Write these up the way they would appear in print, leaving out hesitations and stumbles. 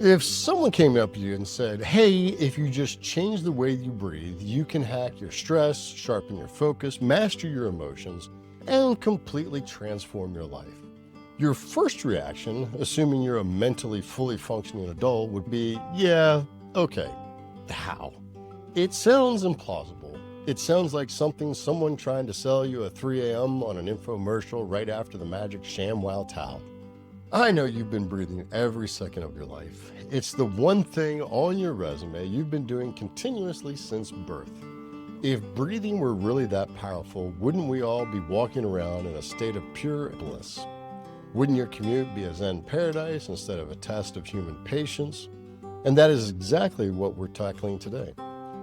If someone came up to you and said, hey, if you just change the way you breathe, you can hack your stress, sharpen your focus, master your emotions, and completely transform your life, your first reaction, assuming you're a mentally fully functioning adult, would be, yeah, okay, how? It sounds implausible. It sounds like someone trying to sell you at 3 a.m. on an infomercial right after the magic ShamWow towel. I know you've been breathing every second of your life. It's the one thing on your resume you've been doing continuously since birth. If breathing were really that powerful, wouldn't we all be walking around in a state of pure bliss? Wouldn't your commute be a Zen paradise instead of a test of human patience? And that is exactly what we're tackling today.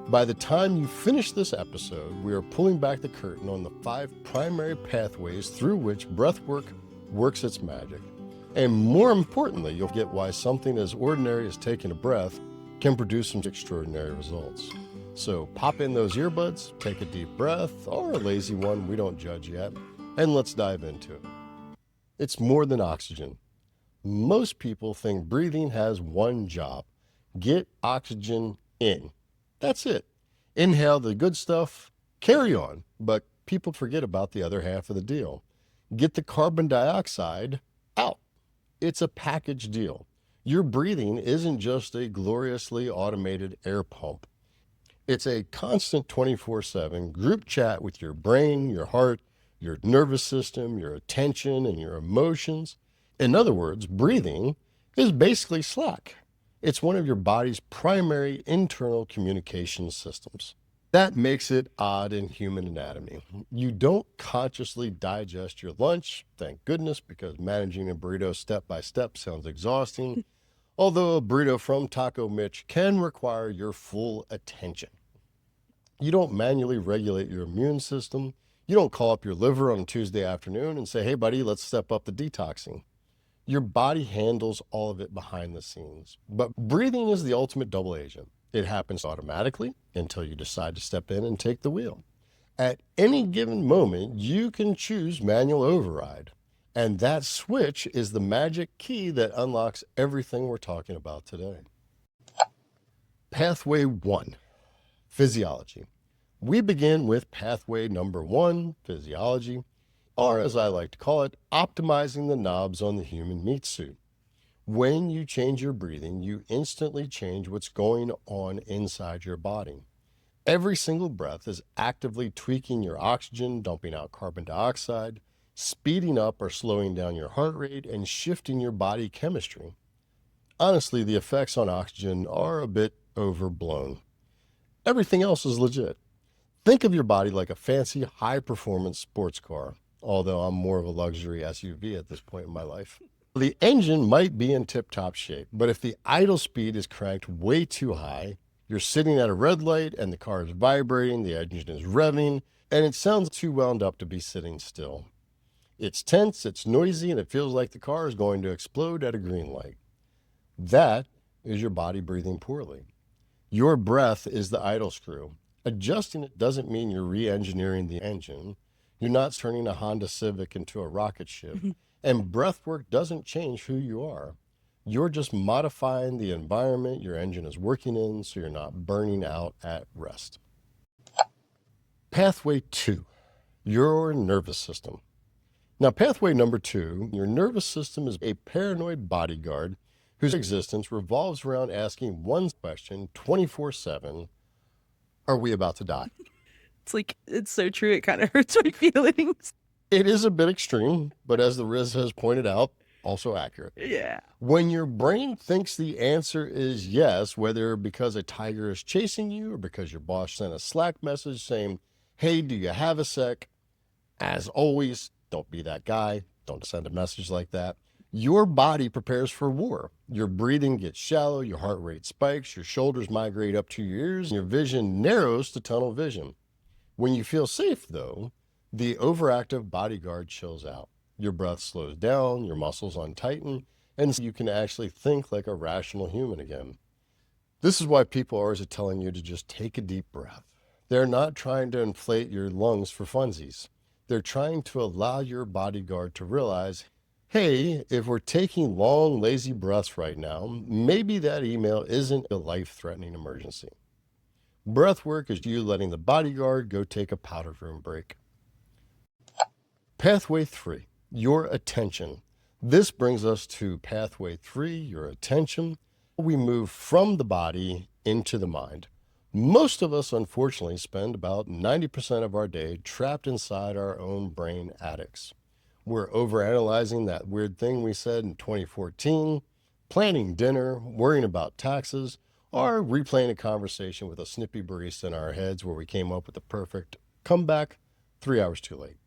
By the time you finish this episode, we are pulling back the curtain on the 5 primary pathways through which breathwork works its magic. And more importantly, you'll get why something as ordinary as taking a breath can produce some extraordinary results. So pop in those earbuds, take a deep breath, or a lazy one, we don't judge yet, and let's dive into it. It's more than oxygen. Most people think breathing has one job: get oxygen in. That's it. Inhale the good stuff, carry on, but people forget about the other half of the deal. Get the carbon dioxide out. It's a package deal. Your breathing isn't just a gloriously automated air pump. It's a constant 24/7 group chat with your brain, your heart, your nervous system, your attention, and your emotions. In other words, breathing is basically Slack. It's one of your body's primary internal communication systems. That makes it odd in human anatomy. You don't consciously digest your lunch, thank goodness, because managing a burrito step by step sounds exhausting, although a burrito from Taco Mitch can require your full attention. You don't manually regulate your immune system. You don't call up your liver on a Tuesday afternoon and say, hey, buddy, let's step up the detoxing. Your body handles all of it behind the scenes. But breathing is the ultimate double agent. It happens automatically until you decide to step in and take the wheel. At any given moment, you can choose manual override. And that switch is the magic key that unlocks everything we're talking about today. Pathway 1, physiology. We begin with pathway number 1, physiology, or as I like to call it, optimizing the knobs on the human meat suit. When you change your breathing, you instantly change what's going on inside your body. Every single breath is actively tweaking your oxygen, dumping out carbon dioxide, speeding up or slowing down your heart rate, and shifting your body chemistry. Honestly, the effects on oxygen are a bit overblown. Everything else is legit. Think of your body like a fancy, high-performance sports car, although I'm more of a luxury SUV at this point in my life. The engine might be in tip-top shape, but if the idle speed is cranked way too high, you're sitting at a red light and the car is vibrating, the engine is revving, and it sounds too wound up to be sitting still. It's tense, it's noisy, and it feels like the car is going to explode at a green light. That is your body breathing poorly. Your breath is the idle screw. Adjusting it doesn't mean you're re-engineering the engine. You're not turning a Honda Civic into a rocket ship. And breathwork doesn't change who you are. You're just modifying the environment your engine is working in so you're not burning out at rest. Pathway 2, your nervous system. Now, pathway number 2, your nervous system is a paranoid bodyguard whose existence revolves around asking one question 24/7, are we about to die? It's so true. It kind of hurts my feelings. It is a bit extreme, but as the Riz has pointed out, also accurate. Yeah. When your brain thinks the answer is yes, whether because a tiger is chasing you or because your boss sent a Slack message saying, hey, do you have a sec? As always, don't be that guy. Don't send a message like that. Your body prepares for war. Your breathing gets shallow, your heart rate spikes, your shoulders migrate up to your ears, and your vision narrows to tunnel vision. When you feel safe, though, the overactive bodyguard chills out. Your breath slows down, your muscles untighten, and you can actually think like a rational human again. This is why people are always telling you to just take a deep breath. They're not trying to inflate your lungs for funsies. They're trying to allow your bodyguard to realize, Hey, if we're taking long, lazy breaths right now, maybe that email isn't a life-threatening emergency. Breath work is you letting the bodyguard go take a powder room break. Pathway 3, your attention. This brings us to pathway 3, your attention. We move from the body into the mind. Most of us, unfortunately, spend about 90% of our day trapped inside our own brain attics. We're overanalyzing that weird thing we said in 2014, planning dinner, worrying about taxes, or replaying a conversation with a snippy barista in our heads where we came up with the perfect comeback 3 hours too late.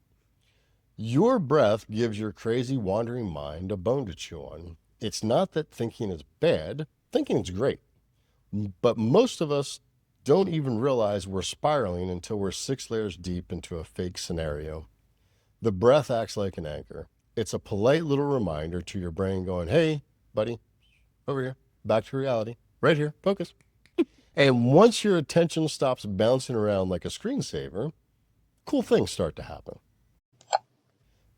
Your breath gives your crazy wandering mind a bone to chew on. It's not that thinking is bad, thinking is great. But most of us don't even realize we're spiraling until we're 6 layers deep into a fake scenario. The breath acts like an anchor. It's a polite little reminder to your brain going, hey, buddy, over here, back to reality, right here, focus. And once your attention stops bouncing around like a screensaver, cool things start to happen.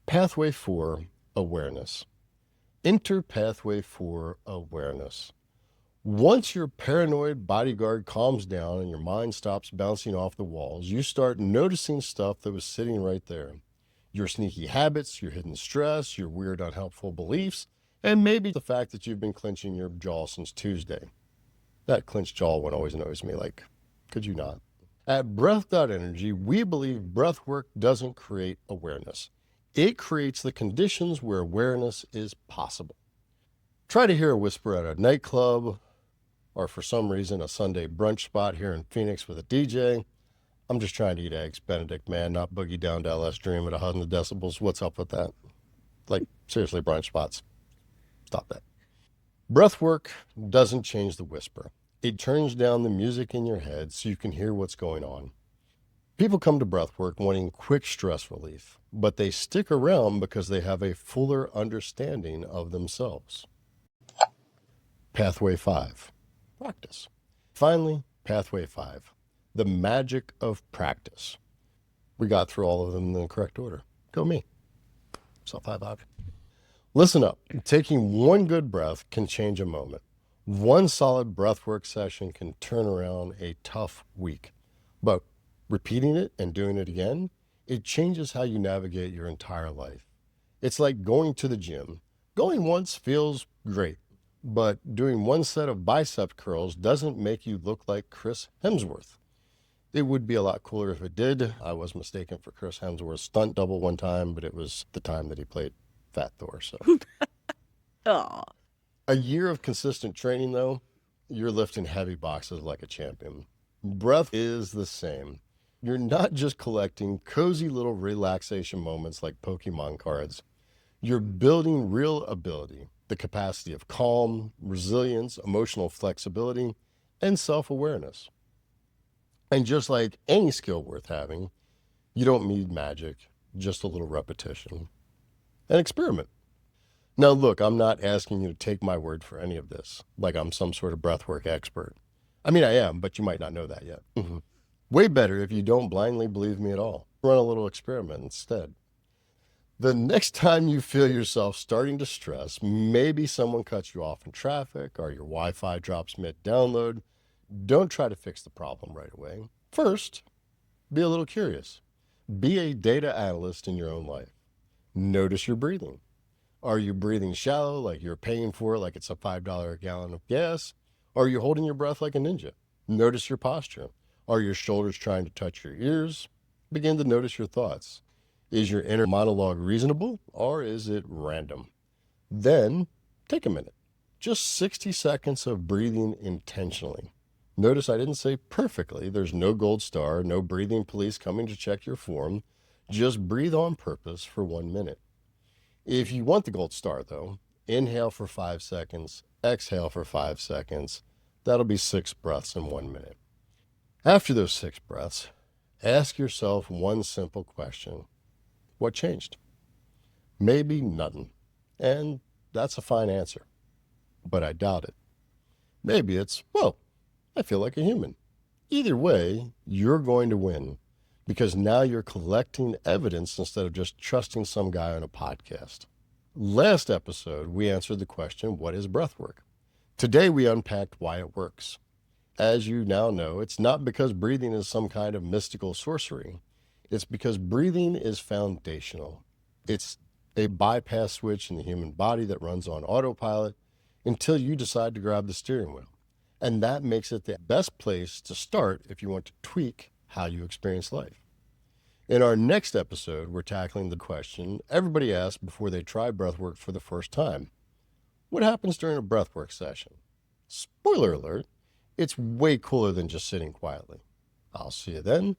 Pathway 4, awareness. Enter pathway 4, awareness. Once your paranoid bodyguard calms down and your mind stops bouncing off the walls, you start noticing stuff that was sitting right there. Your sneaky habits, your hidden stress, your weird unhelpful beliefs, and maybe the fact that you've been clenching your jaw since Tuesday. That clenched jaw one always annoys me, like, could you not? At Breath.Energy, we believe breath work doesn't create awareness. It creates the conditions where awareness is possible. Try to hear a whisper at a nightclub, or for some reason a Sunday brunch spot here in Phoenix with a DJ. I'm just trying to eat eggs Benedict, man, not boogie down to LS Dream at 100 decibels. What's up with that? Like, seriously, brunch spots. Stop that. Breath work doesn't change the whisper. It turns down the music in your head so you can hear what's going on. People come to breath work wanting quick stress relief, but they stick around because they have a fuller understanding of themselves. Pathway 5, practice. Finally, pathway 5, the magic of practice. We got through all of them in the correct order. Go me. Self-high five. Listen up. Taking one good breath can change a moment. One solid breathwork session can turn around a tough week. But repeating it and doing it again, it changes how you navigate your entire life. It's like going to the gym. Going once feels great, but doing one set of bicep curls doesn't make you look like Chris Hemsworth. It would be a lot cooler if it did. I was mistaken for Chris Hemsworth's stunt double one time, but it was the time that he played Fat Thor. So, Aw. a year of consistent training, though, you're lifting heavy boxes like a champion. Breath is the same. You're not just collecting cozy little relaxation moments like Pokemon cards. You're building real ability, the capacity of calm, resilience, emotional flexibility, and self-awareness. And just like any skill worth having, you don't need magic, just a little repetition. And experiment. Now, look, I'm not asking you to take my word for any of this, like I'm some sort of breathwork expert. I mean, I am, but you might not know that yet. Way better if you don't blindly believe me at all. Run a little experiment instead. The next time you feel yourself starting to stress, maybe someone cuts you off in traffic or your Wi-Fi drops mid-download, don't try to fix the problem right away. First, be a little curious. Be a data analyst in your own life. Notice your breathing. Are you breathing shallow, like you're paying for it, like it's a $5 a gallon of gas? Or are you holding your breath like a ninja? Notice your posture. Are your shoulders trying to touch your ears? Begin to notice your thoughts. Is your inner monologue reasonable, or is it random? Then, take a minute. Just 60 seconds of breathing intentionally. Notice I didn't say perfectly. There's no gold star, no breathing police coming to check your form. Just breathe on purpose for 1 minute. If you want the gold star, though, inhale for 5 seconds, exhale for 5 seconds. That'll be 6 breaths in 1 minute. After those 6 breaths, ask yourself one simple question. What changed? Maybe nothing. And that's a fine answer. But I doubt it. Maybe it's, well, I feel like a human. Either way, you're going to win because now you're collecting evidence instead of just trusting some guy on a podcast. Last episode, we answered the question, what is breathwork? Today, we unpacked why it works. As you now know, it's not because breathing is some kind of mystical sorcery. It's because breathing is foundational. It's a bypass switch in the human body that runs on autopilot until you decide to grab the steering wheel. And that makes it the best place to start if you want to tweak how you experience life. In our next episode, we're tackling the question everybody asks before they try breathwork for the first time. What happens during a breathwork session? Spoiler alert, it's way cooler than just sitting quietly. I'll see you then.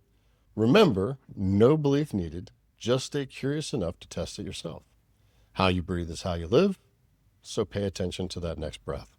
Remember, no belief needed. Just stay curious enough to test it yourself. How you breathe is how you live, so pay attention to that next breath.